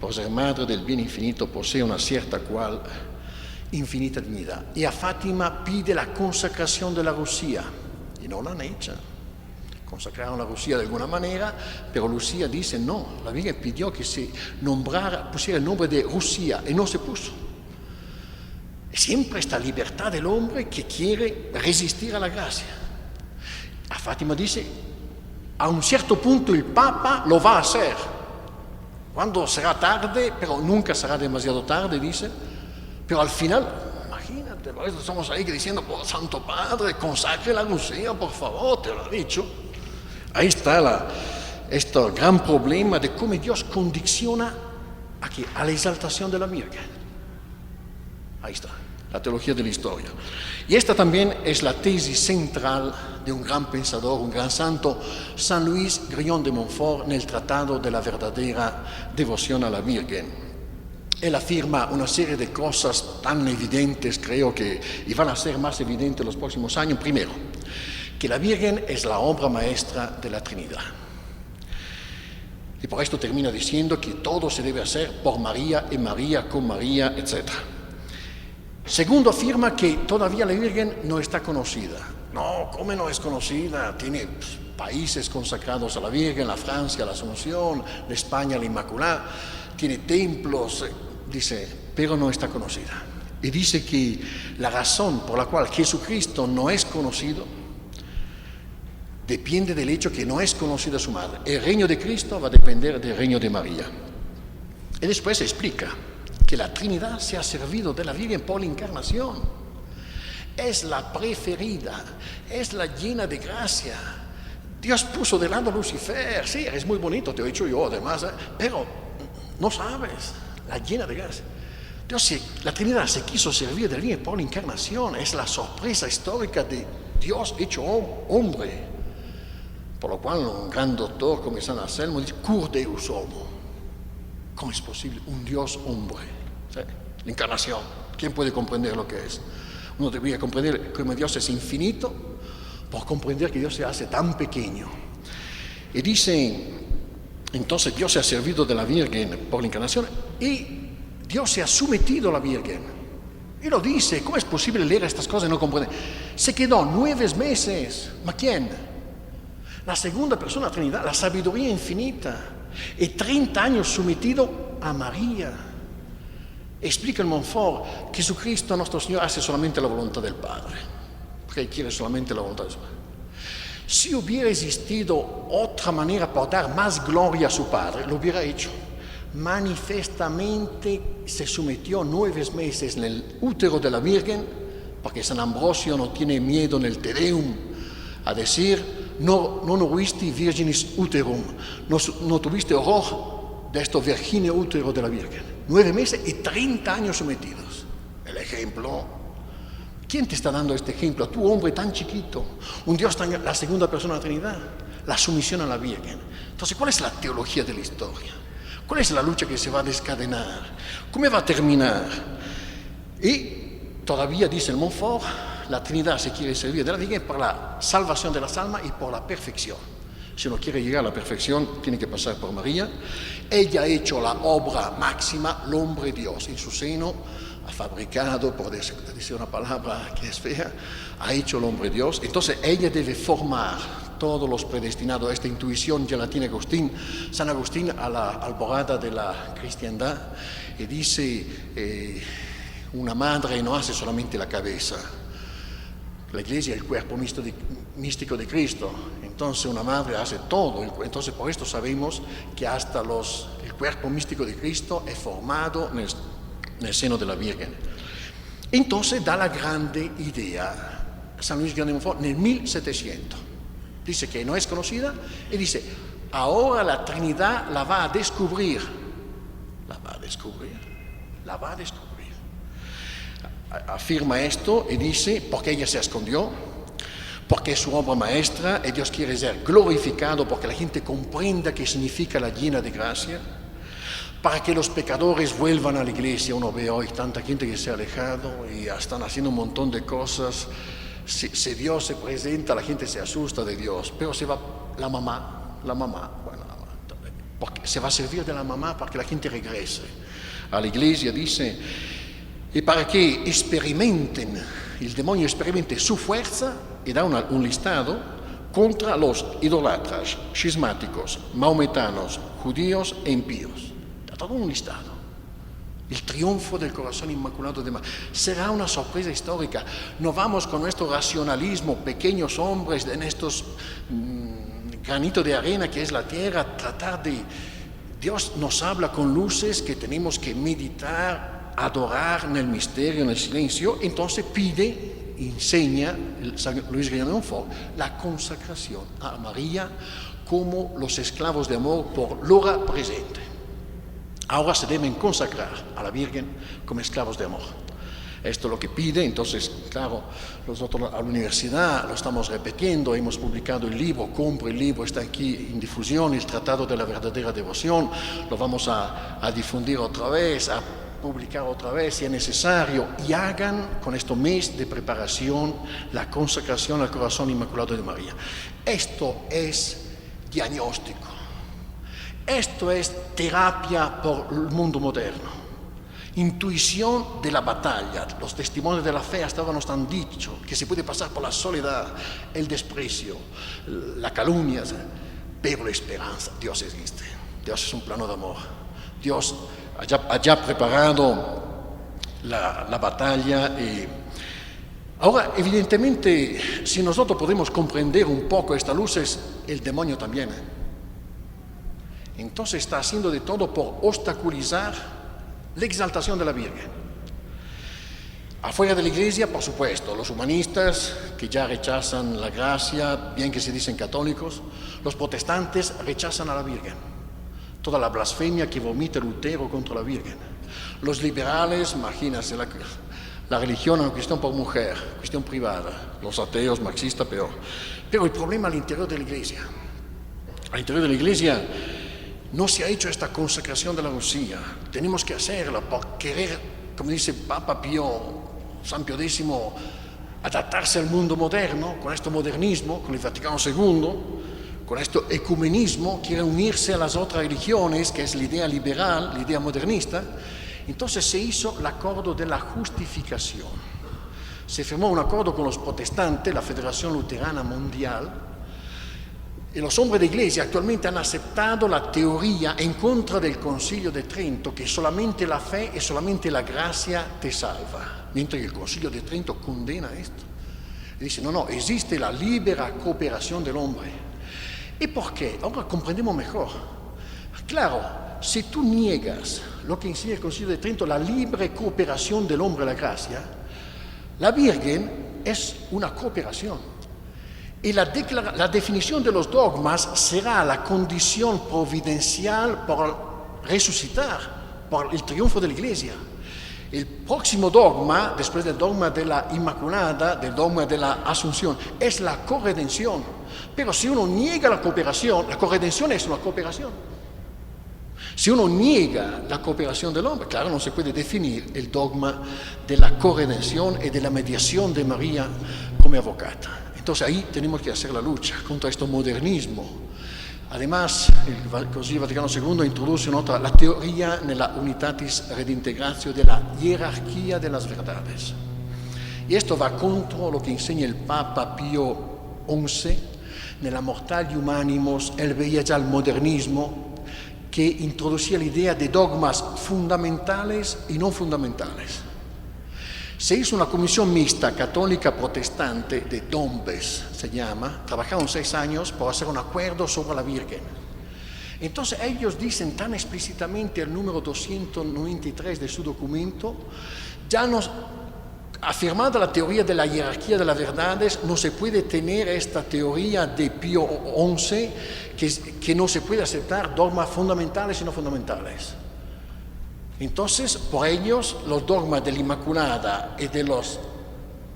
Por ser madre del bien infinito posee una cierta cual infinita dignidad. Y a Fátima pide la consagración de la Lucía, y no la han hecho. Consacraron a Lucía de alguna manera, pero Lucía dice no, la Virgen pidió que se pusiera el nombre de Lucía, y no se puso. Siempre esta libertad del hombre que quiere resistir a la gracia. A Fátima dice, a un cierto punto el Papa lo va a hacer, cuando será tarde, pero nunca será demasiado tarde, dice. Pero al final, imagínate, por eso estamos ahí diciendo, por Santo Padre, consagre la Lucía, por favor, te lo he dicho. Ahí está este gran problema de cómo Dios condiciona a la exaltación de la Virgen. Ahí está, la teología de la historia. Y esta también es la tesis central de un gran pensador, un gran santo, San Luis Grillon de Montfort, en el Tratado de la verdadera devoción a la Virgen. Él afirma una serie de cosas tan evidentes, creo que, y van a ser más evidentes en los próximos años. Primero, que la Virgen es la obra maestra de la Trinidad. Y por esto termina diciendo que todo se debe hacer por María, en María, con María, etc. Segundo, afirma que todavía la Virgen no está conocida. No, ¿cómo no es conocida? Tiene países consagrados a la Virgen, la Francia, la Asunción, la España, la Inmaculada, tiene templos, dice, pero no está conocida. Y dice que la razón por la cual Jesucristo no es conocido depende del hecho que no es conocida su madre. El reino de Cristo va a depender del reino de María. Y después explica que la Trinidad se ha servido de la Virgen por la encarnación. Es la preferida, es la llena de gracia. Dios puso de lado a Lucifer, sí, es muy bonito, te lo he dicho yo además, pero no sabes, la llena de gracia. La Trinidad se quiso servir de la Virgen por la encarnación, es la sorpresa histórica de Dios hecho hombre. Por lo cual un gran doctor como San Anselmo dice, cur Deus homo. ¿Cómo es posible? Un Dios hombre. ¿Sí? La encarnación. ¿Quién puede comprender lo que es? Uno debería comprender que Dios es infinito por comprender que Dios se hace tan pequeño. Y dice, entonces Dios se ha servido de la Virgen por la encarnación y Dios se ha sometido a la Virgen. Y lo dice, ¿cómo es posible leer estas cosas y no comprender? Se quedó 9 meses. ¿Ma quién? La segunda persona de la Trinidad, la sabiduría infinita, y 30 años sometido a María. Explica el Montfort, Jesucristo nuestro Señor hace solamente la voluntad del Padre, porque quiere solamente la voluntad de su Padre. Si hubiera existido otra manera para dar más gloria a su Padre, lo hubiera hecho. Manifestamente se sometió 9 meses en el útero de la Virgen, porque San Ambrosio no tiene miedo en el Te Deum a decir, non ovisti virginis uterum, no tuviste horror de esto virginio útero de la Virgen. 9 meses y 30 años sometidos. El ejemplo, ¿quién te está dando este ejemplo? Tú, hombre tan chiquito, un Dios tan, la segunda persona de la Trinidad, la sumisión a la Virgen. Entonces, ¿cuál es la teología de la historia? ¿Cuál es la lucha que se va a desencadenar? ¿Cómo va a terminar? Y todavía dice el Montfort, la Trinidad se quiere servir de la Virgen para la salvación de las almas y por la perfección. Si uno quiere llegar a la perfección, tiene que pasar por María. Ella ha hecho la obra máxima, el hombre Dios. En su seno ha fabricado, por decir una palabra que es fea, ha hecho el hombre Dios. Entonces ella debe formar todos los predestinados. Esta intuición ya la tiene Agustín, San Agustín a la alborada de la cristiandad. Y dice, una madre no hace solamente la cabeza. La Iglesia es el cuerpo místico de Cristo, entonces una madre hace todo, entonces por esto sabemos que hasta el cuerpo místico de Cristo es formado en el seno de la Virgen. Entonces da la grande idea, San Luis Grande de Montfort, en el 1700, dice que no es conocida y dice, ahora la Trinidad la va a descubrir. Afirma esto y dice, porque ella se escondió, porque es su obra maestra y Dios quiere ser glorificado porque la gente comprenda qué significa la llena de gracia, para que los pecadores vuelvan a la iglesia. Uno ve hoy tanta gente que se ha alejado y están haciendo un montón de cosas. Si Dios se presenta, la gente se asusta de Dios, pero se va la mamá, porque se va a servir de la mamá para que la gente regrese a la iglesia, dice. Y para que experimenten, el demonio experimente su fuerza y da un listado contra los idólatras, cismáticos, maometanos, judíos e impíos. Da todo un listado. El triunfo del corazón inmaculado de María. Será una sorpresa histórica. No vamos con nuestro racionalismo, pequeños hombres en estos granitos de arena que es la tierra, tratar de... Dios nos habla con luces que tenemos que meditar, adorar en el misterio, en el silencio. Entonces pide, enseña San Luis Grande de Montfort la consagración a María como los esclavos de amor por l'ora presente. Ahora se deben consagrar a la Virgen como esclavos de amor. Esto es lo que pide. Entonces, claro, nosotros a la universidad lo estamos repitiendo, hemos publicado el libro, compre el libro, está aquí en difusión, el Tratado de la Verdadera Devoción, lo vamos a difundir otra vez, a publicar otra vez si es necesario, y hagan con este mes de preparación la consagración al corazón inmaculado de María. Esto es diagnóstico, esto es terapia por el mundo moderno. Intuición de la batalla. Los testimonios de la fe hasta ahora nos han dicho que se puede pasar por la soledad, el desprecio, la calumnia, pero la esperanza. Dios existe, Dios es un plano de amor. Dios ha ya preparado la batalla. Ahora, evidentemente, si nosotros podemos comprender un poco estas luces, el demonio también. Entonces está haciendo de todo por obstaculizar la exaltación de la Virgen. Afuera de la iglesia, por supuesto, los humanistas que ya rechazan la gracia, bien que se dicen católicos, los protestantes rechazan a la Virgen. Toda la blasfemia que vomita Lutero contra la Virgen. Los liberales, imagínense, la religión es una cuestión por mujer, cuestión privada. Los ateos, marxistas, peor. Pero el problema al interior de la iglesia. Al interior de la iglesia no se ha hecho esta consagración de la Lucía. Tenemos que hacerla por querer, como dice Papa San Pío X, adaptarse al mundo moderno, con este modernismo, con el Vaticano II, con este ecumenismo, quiere unirse a las otras religiones, que es la idea liberal, la idea modernista. Entonces se hizo el acuerdo de la justificación. Se firmó un acuerdo con los protestantes, la Federación Luterana Mundial, y los hombres de iglesia actualmente han aceptado la teoría en contra del Concilio de Trento, que solamente la fe y solamente la gracia te salva, mientras que el Concilio de Trento condena esto. Y dice, no, existe la libera cooperación del hombre. ¿Y por qué? Ahora comprendemos mejor. Claro, si tú niegas lo que enseña el Concilio de Trento, la libre cooperación del hombre a la gracia, la Virgen es una cooperación. Y la definición de los dogmas será la condición providencial para resucitar, por el triunfo de la Iglesia. El próximo dogma, después del dogma de la Inmaculada, del dogma de la Asunción, es la corredención. Pero si uno niega la cooperación, la corredención es una cooperación. Si uno niega la cooperación del hombre, claro, no se puede definir el dogma de la corredención y de la mediación de María como avocata. Entonces ahí tenemos que hacer la lucha contra este modernismo. Además, el Concilio Vaticano II introduce la teoría nella Unitatis Redintegratio de la jerarquía de las verdades. Y esto va contra lo que enseña el Papa Pío XI. Nella Mortali Humanimos, él veía ya el modernismo que introducía la idea de dogmas fundamentales y no fundamentales. Se hizo una comisión mixta católica-protestante de Dombes, se llama, trabajaron 6 años por hacer un acuerdo sobre la Virgen. Entonces ellos dicen tan explícitamente el número 293 de su documento, ya nos, afirmada la teoría de la jerarquía de las verdades, no se puede tener esta teoría de Pío XI, que no se puede aceptar dogmas fundamentales y no fundamentales. Entonces, por ellos, los dogmas de la Inmaculada y de la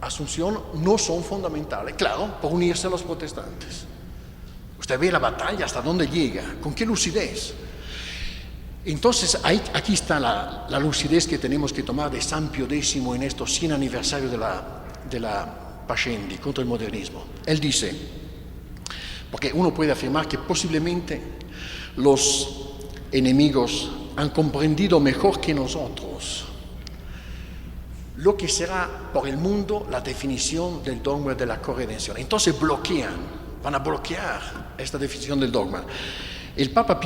Asunción no son fundamentales, claro, por unirse a los protestantes. Usted ve la batalla hasta dónde llega, con qué lucidez. Entonces, aquí está la lucidez que tenemos que tomar de San Pío X en estos 100 aniversarios de la Pascendi contra el modernismo. Él dice, porque uno puede afirmar que posiblemente los enemigos han comprendido mejor que nosotros lo que será por el mundo la definición del dogma de la corredención. Entonces van a bloquear esta definición del dogma. El Papa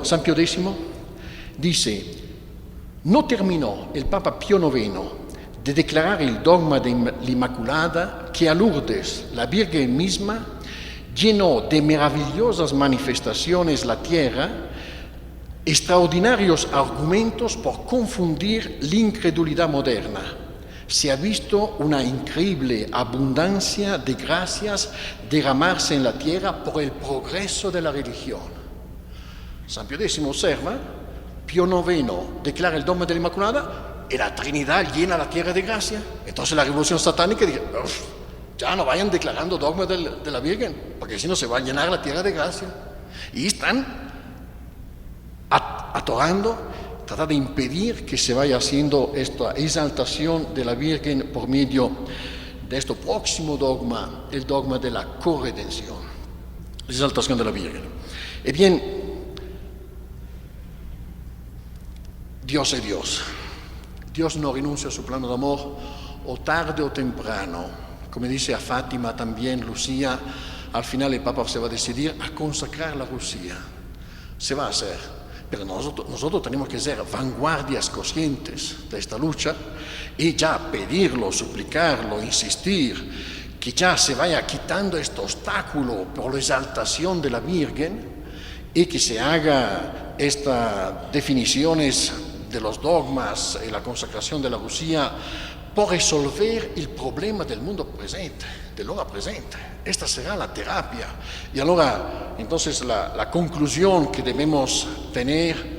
San Pío X dice, no terminó el Papa Pío IX de declarar el dogma de la Inmaculada que a Lourdes, la Virgen misma, llenó de maravillosas manifestaciones la tierra, extraordinarios argumentos por confundir la incredulidad moderna. Se ha visto una increíble abundancia de gracias derramarse en la tierra por el progreso de la religión. San Pío X observa, Pío IX declara el dogma de la Inmaculada y la Trinidad llena la tierra de gracia. Entonces la revolución satánica dice, ya no vayan declarando dogma de la Virgen, porque si no se va a llenar la tierra de gracia. Y están atorando tratar de impedir que se vaya haciendo esta exaltación de la Virgen por medio de este próximo dogma, el dogma de la corredención, la exaltación de la Virgen. Y bien, Dios es Dios. Dios no renuncia a su plano de amor, o tarde o temprano. Como dice a Fátima también, Lucía, al final el Papa se va a decidir a consagrar la Lucía. Se va a hacer. Pero nosotros tenemos que ser vanguardias conscientes de esta lucha y ya pedirlo, suplicarlo, insistir, que ya se vaya quitando este obstáculo por la exaltación de la Virgen y que se haga estas definiciones de los dogmas y la consagración de la Lucía por resolver el problema del mundo presente, del hora presente. Esta será la terapia. Y ahora, entonces, la conclusión que debemos tener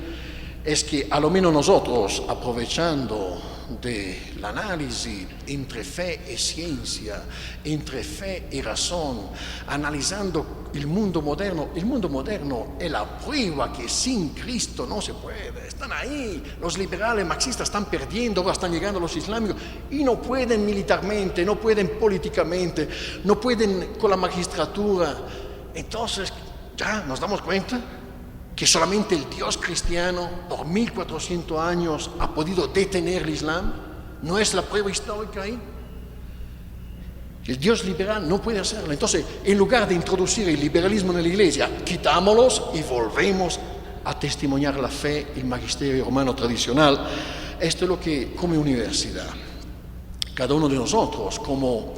es que a lo menos nosotros, aprovechando del análisis entre fe y ciencia, entre fe y razón, analizando el mundo moderno es la prueba que sin Cristo no se puede. Están ahí, los liberales marxistas están perdiendo, ahora están llegando los islámicos y no pueden militarmente, no pueden políticamente, no pueden con la magistratura. Entonces ya nos damos cuenta que solamente el Dios cristiano por 1400 años ha podido detener el Islam. ¿No es la prueba histórica ahí? El Dios liberal no puede hacerlo. Entonces, en lugar de introducir el liberalismo en la iglesia, quitámoslos y volvemos a testimoniar la fe, el magisterio romano tradicional. Esto es lo que, como universidad, cada uno de nosotros, como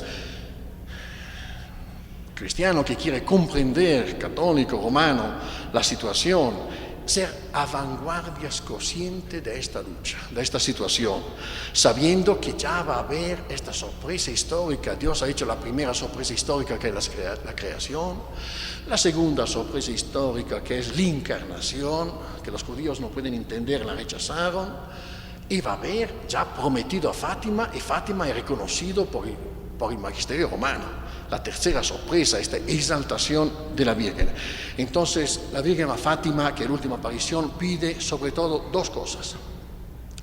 cristiano que quiere comprender, católico, romano, la situación, ser a vanguardias conscientes de esta lucha, de esta situación, sabiendo que ya va a haber esta sorpresa histórica. Dios ha hecho la primera sorpresa histórica, que es la creación, la segunda sorpresa histórica, que es la encarnación, que los judíos no pueden entender, la rechazaron, y va a haber ya prometido a Fátima, y Fátima es reconocido por el magisterio romano. La tercera sorpresa, esta exaltación de la Virgen. Entonces, la Virgen a Fátima, que es la última aparición, pide sobre todo dos cosas.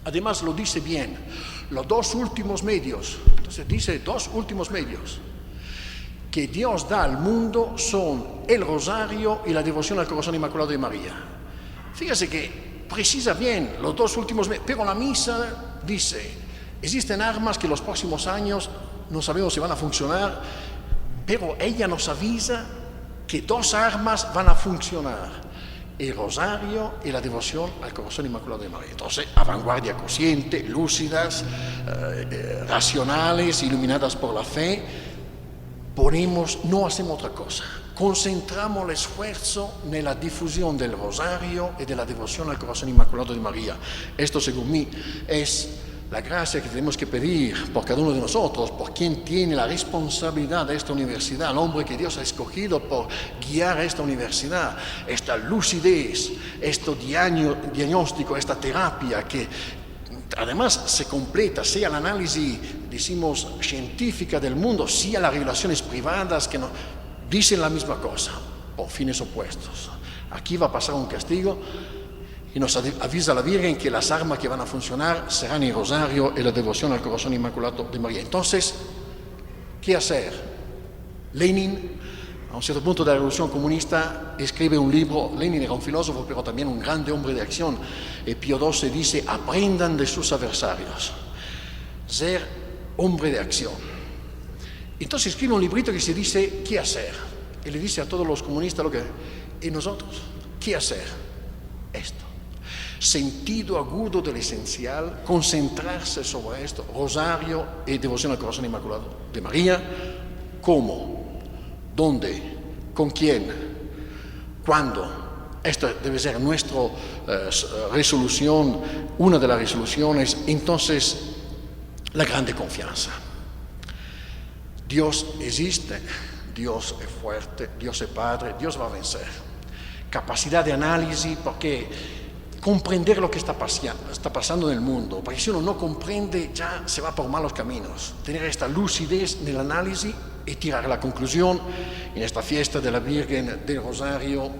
Además, lo dice bien, los dos últimos medios. Entonces, dice dos últimos medios que Dios da al mundo son el rosario y la devoción al corazón inmaculado de María. Fíjese que precisa bien los dos últimos medios, pero la misa dice, existen armas que los próximos años no sabemos si van a funcionar, pero ella nos avisa que dos armas van a funcionar: el rosario y la devoción al corazón inmaculado de María. Entonces, a vanguardia consciente, lúcidas, racionales, iluminadas por la fe, no hacemos otra cosa. Concentramos el esfuerzo en la difusión del rosario y de la devoción al corazón inmaculado de María. Esto, según mí, es la gracia que tenemos que pedir por cada uno de nosotros, por quien tiene la responsabilidad de esta universidad, el hombre que Dios ha escogido por guiar a esta universidad, esta lucidez, este diagnóstico, esta terapia que además se completa, sea el análisis, decimos, científica del mundo, sea las revelaciones privadas que nos dicen la misma cosa, por fines opuestos. Aquí va a pasar un castigo. Y nos avisa la Virgen que las armas que van a funcionar serán el rosario y la devoción al corazón inmaculado de María. Entonces, ¿qué hacer? Lenin, a un cierto punto de la revolución comunista, escribe un libro. Lenin era un filósofo, pero también un grande hombre de acción. Y Pío XII dice, aprendan de sus adversarios, ser hombre de acción. Entonces escribe un librito que se dice, ¿qué hacer? Y le dice a todos los comunistas ¿y nosotros? ¿Qué hacer? Esto. Sentido agudo del esencial, concentrarse sobre esto, rosario y devoción al corazón inmaculado de María. ¿Cómo? ¿Dónde? ¿Con quién? ¿Cuándo? Esta debe ser nuestra resolución, una de las resoluciones. Entonces, la grande confianza. Dios existe, Dios es fuerte, Dios es Padre, Dios va a vencer. Capacidad de análisis, porque comprender lo que está pasando en el mundo, porque si uno no comprende ya se va por malos caminos. Tener esta lucidez en el análisis y tirar la conclusión en esta fiesta de la Virgen del Rosario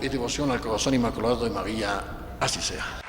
y devoción al corazón inmaculado de María. Así sea.